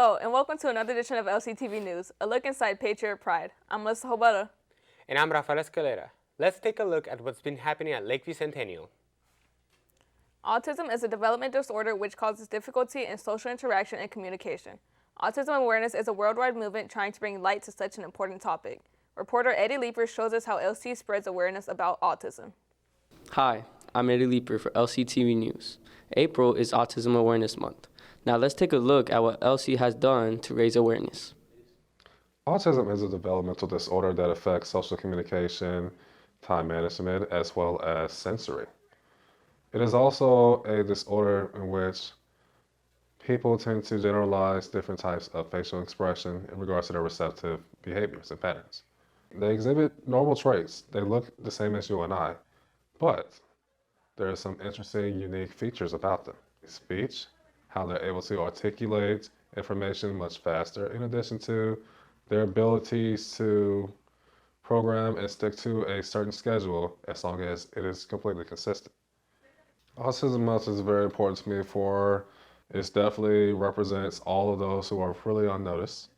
Hello, and welcome to another edition of LCTV News, a look inside Patriot Pride. I'm Melissa Hobara. And I'm Rafael Escalera. Let's take a look at what's been happening at Lakeview Centennial. Autism is a developmental disorder which causes difficulty in social interaction and communication. Autism awareness is a worldwide movement trying to bring light to such an important topic. Reporter Eddie Leeper shows us how LC spreads awareness about autism. Hi, I'm Eddie Leeper for LCTV News. April is Autism Awareness Month. Now let's take a look at what LC has done to raise awareness. Autism is a developmental disorder that affects social communication, time management, as well as sensory. It is also a disorder in which people tend to generalize different types of facial expression in regards to their receptive behaviors and patterns. They exhibit normal traits. They look the same as you and I, but there are some interesting, unique features about them. Speech, how they're able to articulate information much faster, in addition to their abilities to program and stick to a certain schedule as long as it is completely consistent. Autism Month is very important to me for it definitely represents all of those who are really on notice,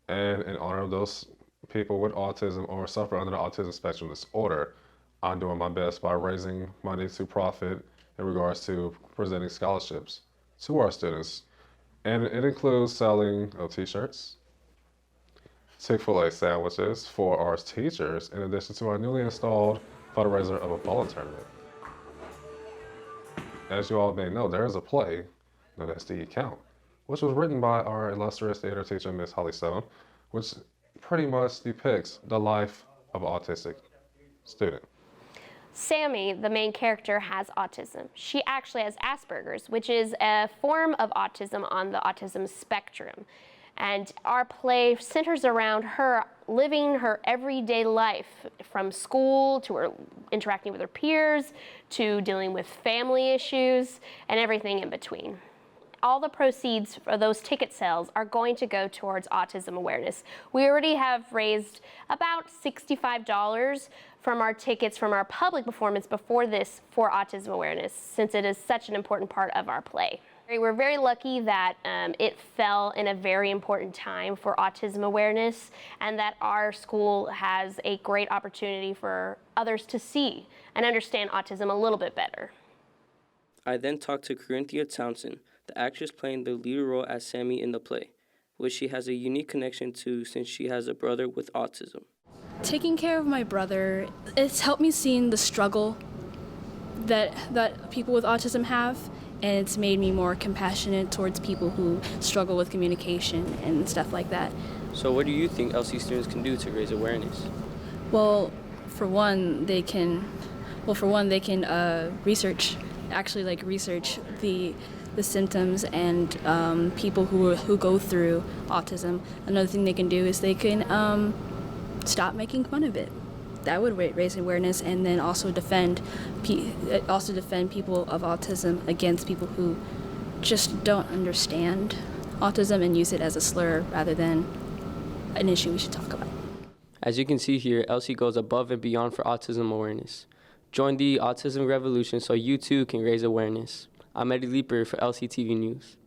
and in honor of those people with autism or suffer under the autism spectrum disorder, I'm doing my best by raising money to profit in regards to presenting scholarships to our students. And it includes selling of t-shirts, Chick-fil-A sandwiches for our teachers, in addition to our newly installed fundraiser of a bowling tournament. As you all may know, there is a play known as The Account, which was written by our illustrious theater teacher, Miss Holly Stone, which pretty much depicts the life of an autistic student. Sammy, the main character, has autism. She actually has Asperger's, which is a form of autism on the autism spectrum. And our play centers around her living her everyday life, from school to her interacting with her peers to dealing with family issues and everything in between. All the proceeds for those ticket sales are going to go towards autism awareness. We already have raised about $65 from our tickets from our public performance before this for autism awareness, since it is such an important part of our play. We're very lucky that it fell in a very important time for autism awareness, and that our school has a great opportunity for others to see and understand autism a little bit better. I then talked to Corinthia Townsend, the actress playing the lead role as Sammy in the play, which she has a unique connection to since she has a brother with autism. Taking care of my brother, it's helped me see the struggle that people with autism have, and it's made me more compassionate towards people who struggle with communication and stuff like that. So what do you think LC students can do to raise awareness? Well, for one, they can research the symptoms and people who go through autism. Another thing they can do is they can stop making fun of it. That would raise awareness, and then also defend people of autism against people who just don't understand autism and use it as a slur rather than an issue we should talk about. As you can see here, LC goes above and beyond for autism awareness. Join the autism revolution so you too can raise awareness. I'm Eddie Leeper for LCTV News.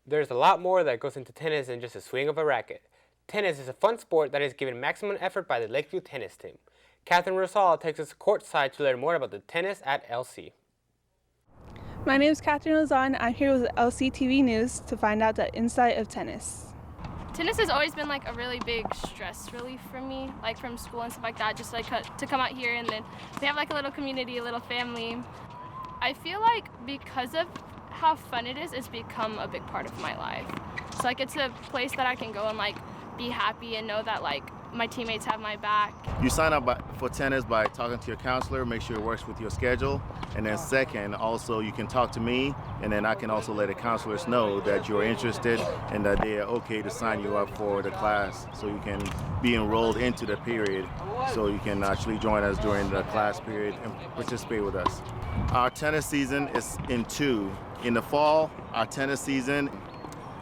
There's a lot more that goes into tennis than just a swing of a racket. Tennis is a fun sport that is given maximum effort by the Lakeview tennis team. Catherine Rosal takes us courtside to learn more about the tennis at LC. My name is Catherine Lozan. I'm here with LCTV News to find out the insight of tennis. Tennis has always been like a really big stress relief for me, like from school and stuff like that, just like to come out here, and then we have like a little community, a little family. I feel like because of how fun it is, it's become a big part of my life. So like it's a place that I can go and like be happy and know that like my teammates have my back. You sign up for tennis by talking to your counselor, make sure it works with your schedule, and then second, also you can talk to me, and then I can also let the counselors know that you're interested and that they are okay to sign you up for the class, so you can be enrolled into the period, so you can actually join us during the class period and participate with us. Our tennis season is in two. In the fall, our tennis season,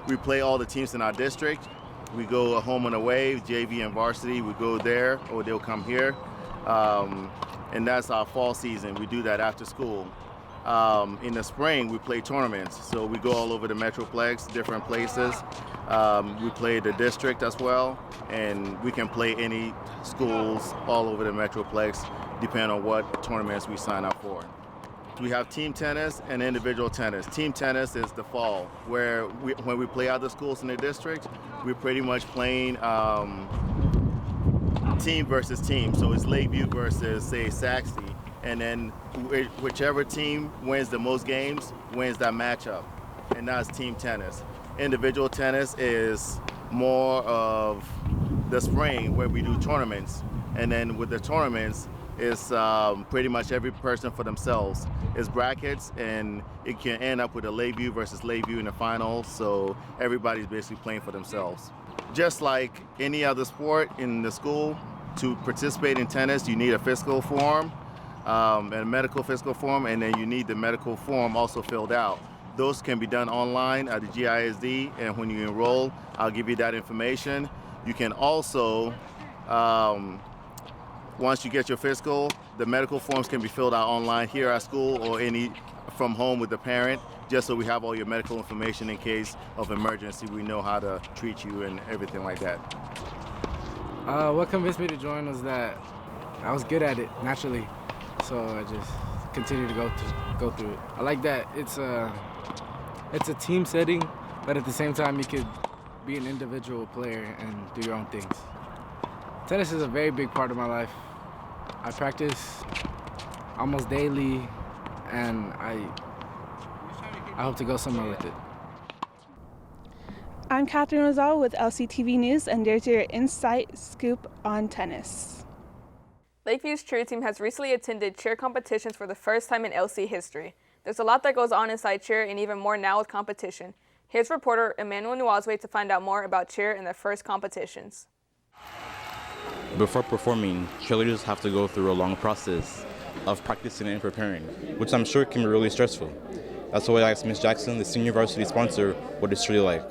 we play all the teams in our district. We go home and away, JV and varsity, we go there, or they'll come here. And that's our fall season. We do that after school. In the spring, we play tournaments. So we go all over the Metroplex, different places. We play the district as well, and we can play any schools all over the Metroplex, depending on what tournaments we sign up for. We have team tennis and individual tennis. Team tennis is the fall, where when we play other schools in the district, we're pretty much playing team versus team. So it's Lakeview versus, say, Saxby. And then whichever team wins the most games wins that matchup. And that's team tennis. Individual tennis is more of the spring, where we do tournaments. And then with the tournaments, it's pretty much every person for themselves. It's brackets, and it can end up with a Lakeview versus Lakeview in the finals, so everybody's basically playing for themselves. Just like any other sport in the school, to participate in tennis, you need a physical form, and a medical physical form, and then you need the medical form also filled out. Those can be done online at the GRS-TV, and when you enroll, I'll give you that information. You can also, once you get your physical, the medical forms can be filled out online here at school or from home with the parent, just so we have all your medical information in case of emergency. We know how to treat you and everything like that. What convinced me to join was that I was good at it naturally, so I just continued to go through it. I like that it's a team setting, but at the same time you could be an individual player and do your own things. Tennis is a very big part of my life. I practice almost daily, and I hope to go somewhere with it. I'm Catherine Rosal with LCTV News, and there's your insight scoop on tennis. Lakeview's cheer team has recently attended cheer competitions for the first time in LC history. There's a lot that goes on inside cheer, and even more now with competition. Here's reporter Emmanuel Nuazwe to find out more about cheer and their first competitions. Before performing, cheerleaders have to go through a long process of practicing and preparing, which I'm sure can be really stressful. That's why I asked Ms. Jackson, the senior varsity sponsor, what it's really like.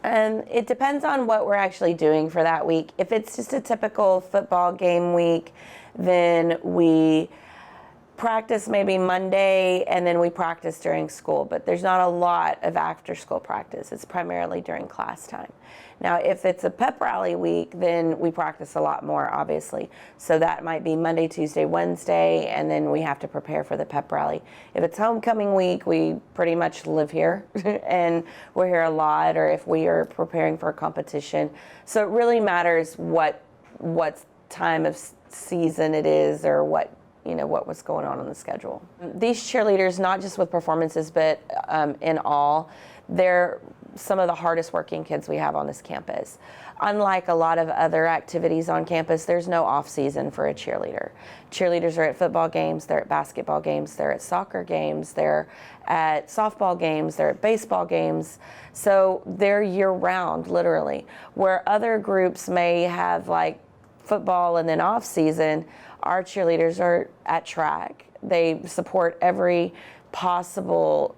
It depends on what we're actually doing for that week. If it's just a typical football game week, then we practice maybe Monday and then we practice during school, but there's not a lot of after school practice. It's primarily during class time. Now, if it's a pep rally week, then we practice a lot more, obviously. So that might be Monday, Tuesday, Wednesday, and then we have to prepare for the pep rally. If it's homecoming week, we pretty much live here and we're here a lot, or if we are preparing for a competition. So it really matters what time of season it is, or what was going on the schedule. These cheerleaders, not just with performances, but in all, they're some of the hardest working kids we have on this campus. Unlike a lot of other activities on campus, there's no off season for a cheerleader. Cheerleaders are at football games, they're at basketball games, they're at soccer games, they're at softball games, they're at baseball games. So they're year round, literally. Where other groups may have like football and then off season, our cheerleaders are at track. They support every possible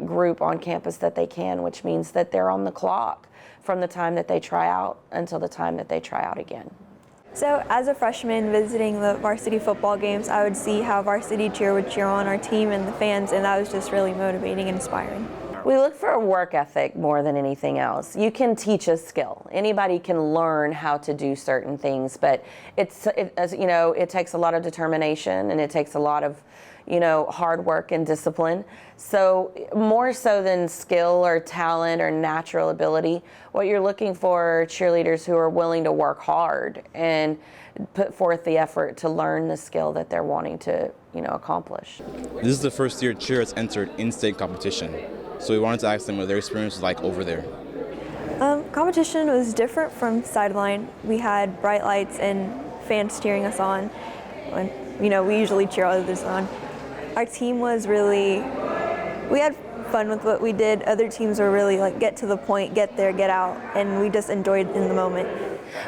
group on campus that they can, which means that they're on the clock from the time that they try out until the time that they try out again. So as a freshman visiting the varsity football games, I would see how varsity cheer would cheer on our team and the fans, and that was just really motivating and inspiring. We look for a work ethic more than anything else. You can teach a skill. Anybody can learn how to do certain things, but it takes a lot of determination, and it takes a lot of hard work and discipline. So more so than skill or talent or natural ability, what you're looking for are cheerleaders who are willing to work hard and put forth the effort to learn the skill that they're wanting to accomplish. This is the first year cheer has entered in-state competition, so we wanted to ask them what their experience was like over there. Competition was different from sideline. We had bright lights and fans cheering us on. We usually cheer others on. Our team was we had fun with what we did. Other teams were really get to the point, get there, get out, and we just enjoyed in the moment.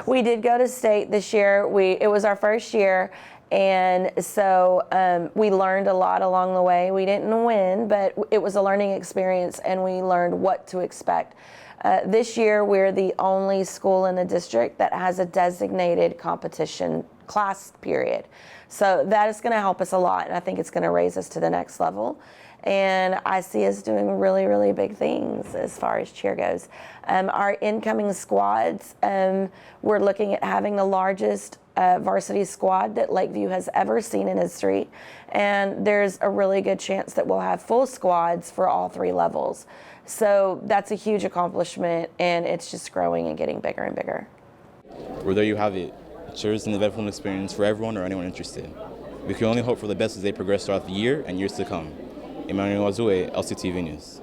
We did go to state this year. It was our first year, and so we learned a lot along the way. We didn't win, but it was a learning experience, and we learned what to expect. This year, we're the only school in the district that has a designated competition class period. So that is going to help us a lot, and I think it's going to raise us to the next level. and I see us doing really, really big things as far as cheer goes. Our incoming squads, we're looking at having the largest varsity squad that Lakeview has ever seen in history, and there's a really good chance that we'll have full squads for all 3 levels. So that's a huge accomplishment, and it's just growing and getting bigger and bigger. Well, there you have it. It shares an eventful experience for everyone or anyone interested. We can only hope for the best as they progress throughout the year and years to come. Emmanuel Azue, LCTV News.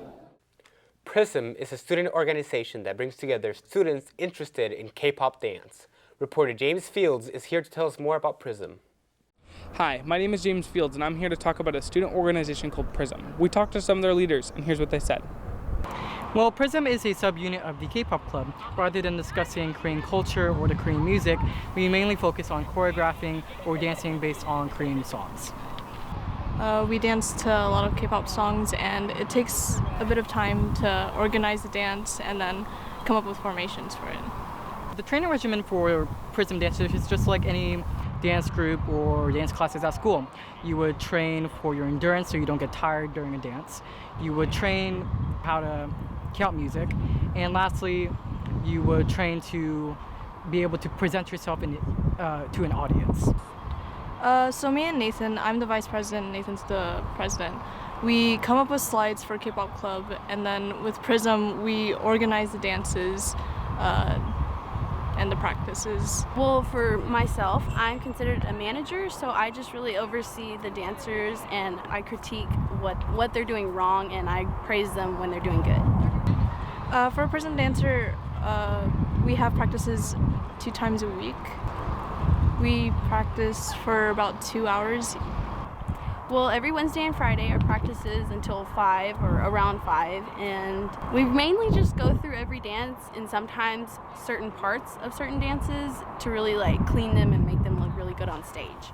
PRISM is a student organization that brings together students interested in K-pop dance. Reporter James Fields is here to tell us more about PRISM. Hi, my name is James Fields, and I'm here to talk about a student organization called PRISM. We talked to some of their leaders, and here's what they said. Well, PRISM is a subunit of the K-pop club. Rather than discussing Korean culture or the Korean music, we mainly focus on choreographing or dancing based on Korean songs. We dance to a lot of K-pop songs, and it takes a bit of time to organize the dance and then come up with formations for it. The training regimen for PRISM dancers is just like any dance group or dance classes at school. You would train for your endurance so you don't get tired during a dance. You would train how to count music, and lastly, you would train to be able to present yourself to an audience. So me and Nathan, I'm the vice president, Nathan's the president. We come up with slides for K-pop club, and then with PRISM, we organize the dances and the practices. Well, for myself, I'm considered a manager, so I just really oversee the dancers, and I critique what they're doing wrong, and I praise them when they're doing good. For a PRISM dancer, we have practices 2 times a week. We practice for about 2 hours. Well, every Wednesday and Friday are practices until 5 or around 5, and we mainly just go through every dance and sometimes certain parts of certain dances to really clean them and make them look really good on stage.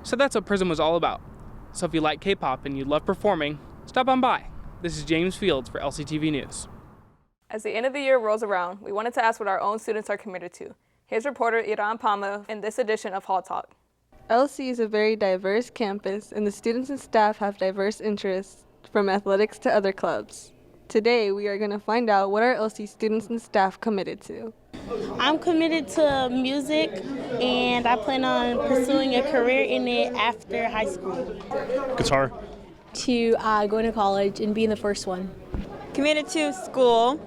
So that's what PRISM was all about. So if you like K-pop and you love performing, stop on by. This is James Fields for LCTV News. As the end of the year rolls around, we wanted to ask what our own students are committed to. Here's reporter Iran Palma in this edition of Hall Talk. LC is a very diverse campus, and the students and staff have diverse interests, from athletics to other clubs. Today, we are going to find out what our LC students and staff committed to. I'm committed to music, and I plan on pursuing a career in it after high school. Guitar. To going to college and being the first one. Committed to school,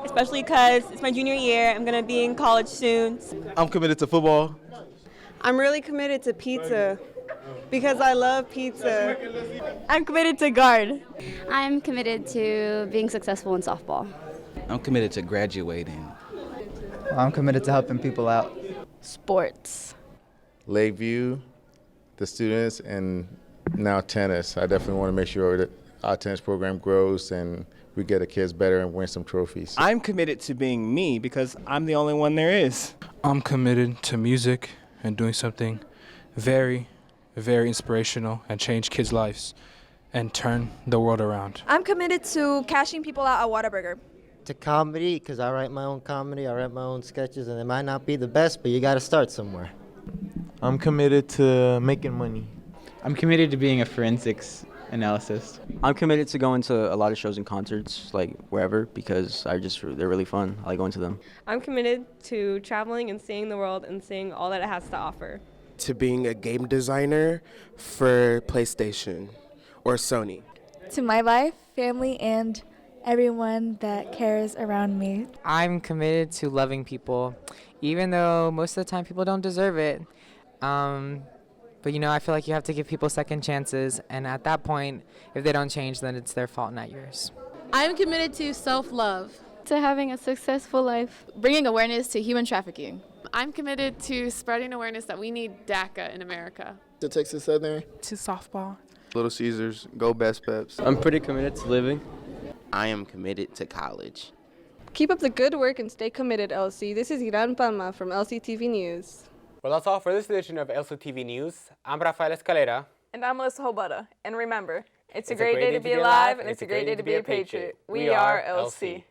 especially because it's my junior year. I'm going to be in college soon. I'm committed to football. I'm really committed to pizza because I love pizza. I'm committed to guard. I'm committed to being successful in softball. I'm committed to graduating. I'm committed to helping people out. Sports. Lakeview, the students, and now tennis. I definitely want to make sure that our tennis program grows and we get the kids better and win some trophies. I'm committed to being me because I'm the only one there is. I'm committed to music and doing something very, very inspirational and change kids' lives and turn the world around. I'm committed to cashing people out at Whataburger. To comedy, because I write my own comedy, I write my own sketches, and it might not be the best, but you got to start somewhere. I'm committed to making money. I'm committed to being a forensics analyst. I'm committed to going to a lot of shows and concerts, like wherever, because they're really fun. I like going to them. I'm committed to traveling and seeing the world and seeing all that it has to offer. To being a game designer for PlayStation or Sony. To my life, family, and everyone that cares around me. I'm committed to loving people, even though most of the time people don't deserve it. But I feel like you have to give people second chances, and at that point, if they don't change, then it's their fault, not yours. I'm committed to self-love. To having a successful life. Bringing awareness to human trafficking. I'm committed to spreading awareness that we need DACA in America. To Texas Southern. To softball. Little Caesars, go Best Peps. I'm pretty committed to living. I am committed to college. Keep up the good work and stay committed, LC. This is Iran Palma from LCTV News. Well, that's all for this edition of LCTV News. I'm Rafael Escalera. And I'm Melissa Hobutta. And remember, it's a great day to be alive, and it's a great day to be a patriot. We are LC.